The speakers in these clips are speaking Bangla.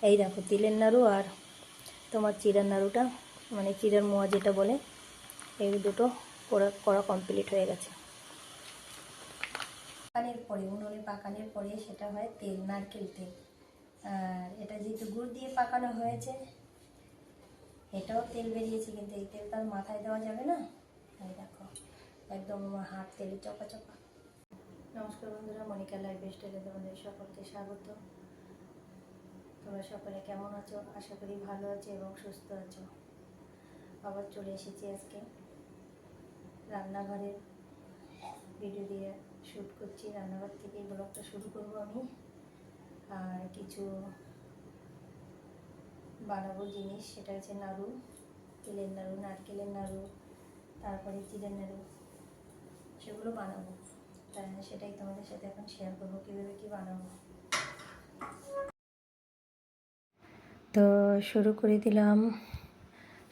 এই দেখো তিলের নাড়ু আর তোমার চিড়ার নাড়ুটা, মানে চিড়ার মোয়া যেটা বলে, এই দুটো করা কমপ্লিট হয়ে গেছে। পাকানোর পরে, উনুনে পাকানোর পরে সেটা হয় তেল, নারকেল তেল। আর এটা যেহেতু গুড় দিয়ে পাকানো হয়েছে, এটাও তেল বেরিয়েছে, কিন্তু এই তেলটা আর মাথায় দেওয়া যাবে না। এই দেখো একদম আমার হাত তেলে চপা চপা। নমস্কার বন্ধুরা, মনিকা লাইফ স্টাইলে তোমাদের সকলকে স্বাগত। তোমরা সকলে কেমন আছো? আশা করি ভালো আছো এবং সুস্থ আছো। আবার চলে এসেছি আজকে রান্নাঘরের ভিডিও দিয়ে শ্যুট করছি। রান্নাঘর থেকে ব্লগটা শুরু করব আমি। আর কিছু বানাবো জিনিস, সেটা হচ্ছে নাড়ু, তিলের নাড়ু, নারকেলের নাড়ু, তারপরে চিড়ের নাড়ু, সেগুলো বানাবো। সেটাই তোমাদের সাথে এখন শেয়ার করবো কীভাবে কী বানাবো। তো শুরু করে দিলাম।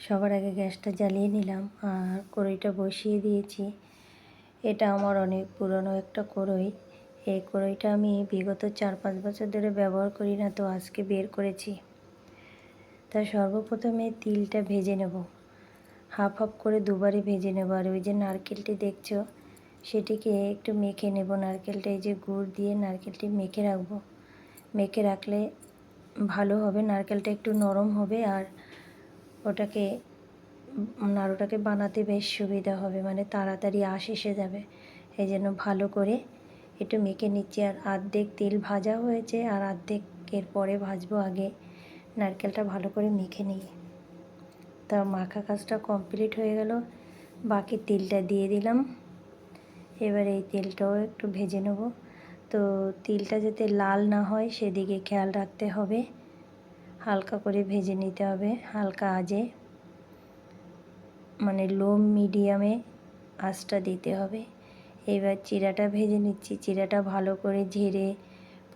সবার আগে গ্যাসটা জ্বালিয়ে নিলাম আর কড়াইটা বসিয়ে দিয়েছি। এটা আমার অনেক পুরনো একটা কড়াই। এই কড়াইটা আমি বিগত 4-5 বছর ধরে ব্যবহার করি না, তো আজকে বের করেছি। তা সর্বপ্রথমে তিলটা ভেজে নেব, হাফ হাফ করে দুবারে ভেজে নেব। আর ওই যে নারকেলটি দেখছো, সেটিকে একটু মেখে নেব। নারকেলটা এই যে গুড় দিয়ে নারকেলটি মেখে রাখবো। মেখে রাখলে ভালো হবে, নারকেলটা একটু নরম হবে আর ওটাকে নাড়ুটাকে বানাতে বেশ সুবিধা হবে, মানে তাড়াতাড়ি আঁশ এসে যাবে। এই জন্য ভালো করে একটু মেখে নিচ্ছি। আর অর্ধেক তেল ভাজা হয়েছে আর অর্ধেকের পরে ভাজবো। আগে নারকেলটা ভালো করে মেখে নিই। তা মাখা কাজটা কমপ্লিট হয়ে গেল, বাকি তেলটা দিয়ে দিলাম। এবার এই তেলটাও একটু ভেজে নেব। তো তিলটা যাতে লাল না হয় সেদিকে খেয়াল রাখতে হবে, হালকা করে ভেজে নিতে হবে, হালকা আঁচে, মানে লো মিডিয়ামে আঁচটা দিতে হবে। এবার চিড়াটা ভেজে নিচ্ছি। চিড়াটা ভালো করে ঝেড়ে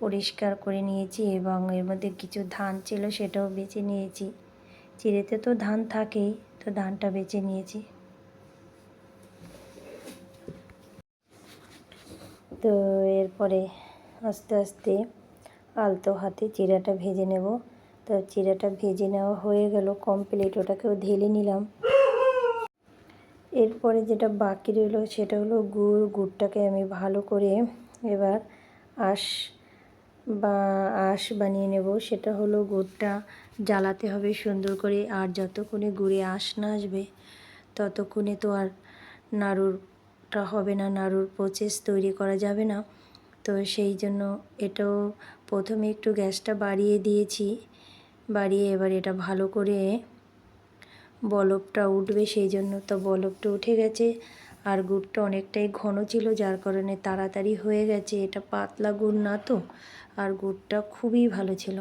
পরিষ্কার করে নিয়েছি এবং এর মধ্যে কিছু ধান ছিল সেটাও বেছে নিয়েছি। চিড়েতে তো ধান থাকেই, তো ধানটা বেছে নিয়েছি। তো এরপরে আস্তে আস্তে আলতো হাতে চিড়াটা ভেজে নেব। তো চিড়াটা ভেজে নেওয়া হয়ে গেল কমপ্লিট, ওটাকেও ঢেলে নিলাম। এরপরে যেটা বাকি রইল সেটা হলো গুড়টাকে আমি ভালো করে এবার আঁশ বানিয়ে নেব। সেটা হলো গুড়টা জ্বালাতে হবে সুন্দর করে, আর যতক্ষণে গুড়ে আঁশ না আসবে ততক্ষণে তো আর নাড়ুটা হবে না, নাড়ুর প্রসেস তৈরি করা যাবে না। তো সেই জন্য এটাও প্রথমে একটু গ্যাসটা বাড়িয়ে দিয়েছি, বাড়িয়ে এবার এটা ভালো করে বলবটা উঠবে, সেই জন্য। তো বলবটা উঠে গেছে আর গুড়টা অনেকটাই ঘন ছিল, যার কারণে তাড়াতাড়ি হয়ে গেছে। এটা পাতলা গুড় না তো, আর গুড়টা খুবই ভালো ছিল।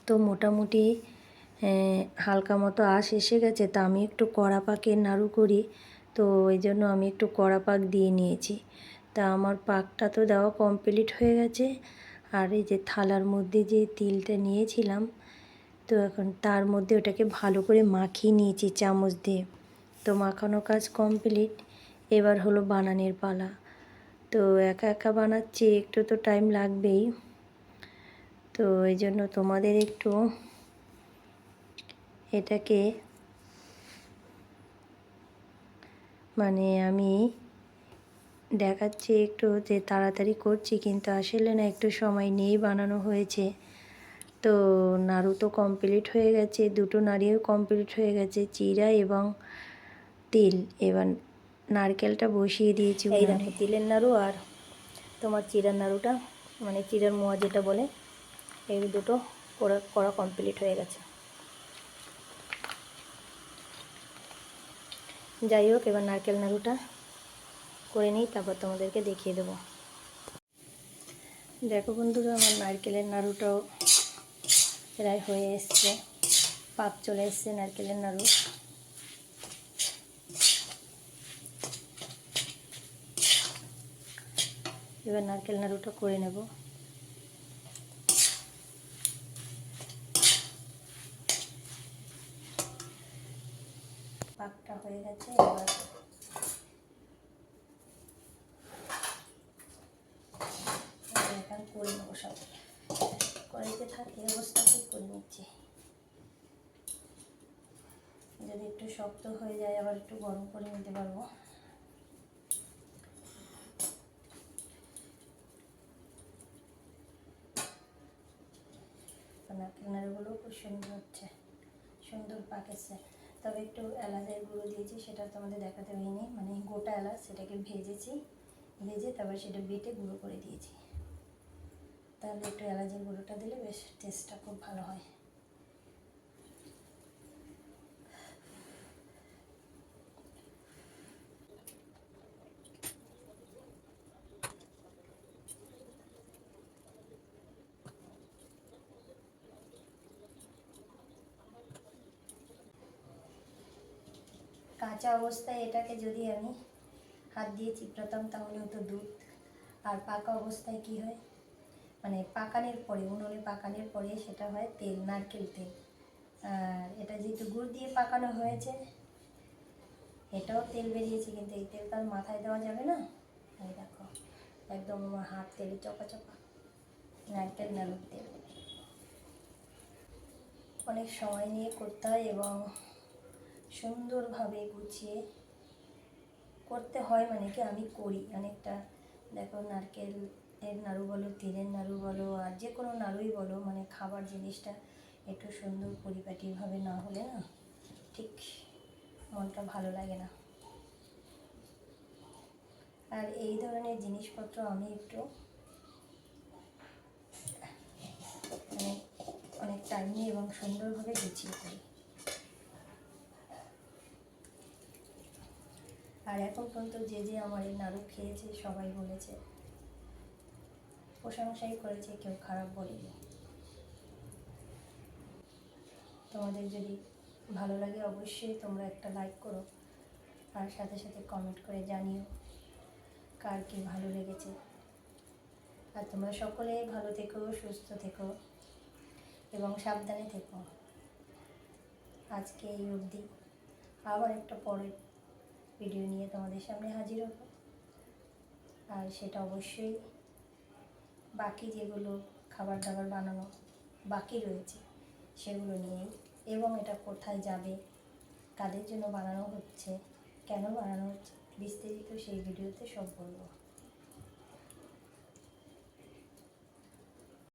তো মোটামুটি হালকা মতো আঁশ এসে গেছে। তা আমি একটু কড়া পাকের নাড়ু করি, তো ওই জন্য আমি একটু কড়া পাক দিয়ে নিয়েছি। তা আমার পাকটা তো দেওয়া কমপ্লিট হয়ে গেছে। আর এই যে থালার মধ্যে যে তিলটা নিয়েছিলাম, তো এখন তার মধ্যে ওটাকে ভালো করে মাখিয়ে নিয়েছি চামচ দিয়ে। তো মাখানো কাজ কমপ্লিট। এবার হলো বানানোর পালা। তো একা একা বানাচ্ছি, একটু তো টাইম লাগবেই। তো এই জন্য তোমাদের একটু এটাকে মানে আমি দেখাচ্ছি একটু যে তাড়াতাড়ি করছি, কিন্তু আসলে না একটু সময় নিয়েই বানানো হয়েছে। তো নাড়ু তো কমপ্লিট হয়ে গেছে, দুটো নাড়িও কমপ্লিট হয়ে গেছে, চিড়া এবং তিল। এবার নারকেলটা বসিয়ে দিয়েছি। এই দেখো তিলের নাড়ু আর তোমার চিড়ার নাড়ুটা, মানে চিড়ার মোয়া যেটা বলে, এই দুটো করা কমপ্লিট হয়ে গেছে। যাই হোক, এবার নারকেল নাড়ুটা করে নিই, তারপর তোমাদেরকে দেখিয়ে দেবো। দেখো বন্ধুরা, আমার নারকেলের নাড়ুটাও প্রায় হয়ে এসছে, পাক চলে এসছে নারকেলের নাড়ু। এবার নারকেল নাড়ুটা করে নেব। পাকটা হয়ে গেছে, এবার এখন করে নেবো সব। কড়াইতে এই অবস্থাতেই করে নিচ্ছি। যদি একটু শক্ত হয়ে যায় আবার একটু গরম করে নিতে পারবো। নারকেল নাড়ুগুলো খুব সুন্দর হচ্ছে, সুন্দর পাকেছে। তবে একটু এলাচের গুঁড়ো দিয়েছি, সেটা তোমাদের দেখাতে হয়নি, মানে গোটা এলাচ, সেটাকে ভেজেছি, ভেজে তারপর সেটা বেটে গুঁড়ো করে দিয়েছি। তাহলে একটু এলাচের গুঁড়োটা দিলে বেশ টেস্টটা খুব ভালো হয়। কাঁচা অবস্থায় এটাকে যদি আমি হাত দিয়ে চিপড়াতাম তাহলে হতো দুধ। আর পাকা অবস্থায় কি হয়, মানে পাকানোর পরে, উনুনে পাকানোর পরে সেটা হয় তেল, নারকেল তেল। আর এটা যেহেতু গুড় দিয়ে পাকানো হয়েছে, এটাও তেল বেরিয়েছে, কিন্তু এই তেলটা আর মাথায় দেওয়া যাবে না। এই দেখো একদম আমার হাত তেলে চপা চপা, নারকেল নাড়ুর তেল। অনেক সময় নিয়ে করতে হয় এবং সুন্দরভাবে গুছিয়ে করতে হয়, মানে কি আমি করি অনেকটা। দেখো নারকেল এর নাড়ু বলো, তিলের নাড়ু বলো, আর যে কোনো নাড়ুই বলো, মানে খাবার জিনিসটা একটু সুন্দর পরিপাটিভাবে না হলে না ঠিক মনটা ভালো লাগে না। আর এই ধরনের জিনিসপত্র আমি একটু মানে অনেক টাইম নিয়ে এবং সুন্দরভাবে গুছিয়ে করি। আর এখন পর্যন্ত যে যে আমার এই নাড়ু খেয়েছে সবাই বলেছে, প্রশংসাই করেছে, কেউ খারাপ বলেনি। তোমাদের যদি ভালো লাগে অবশ্যই তোমরা একটা লাইক করো, আর সাথে সাথে কমেন্ট করে জানিও কার কী ভালো লেগেছে। আর তোমরা সকলে ভালো থেকো, সুস্থ থেকো এবং সাবধানে থেকো। আজকে এই অবধি, আবার একটা পরের ভিডিও নিয়ে তোমাদের সামনে হাজির হব। আর সেটা অবশ্যই বাকি যেগুলো খাবার দাবার বানানো বাকি রয়েছে সেগুলো নিয়েই, এবং এটা কোথায় যাবে, কাদের জন্য বানানো হচ্ছে, কেন বানানো হচ্ছে, বিস্তারিত সেই ভিডিওতে সব বলবো।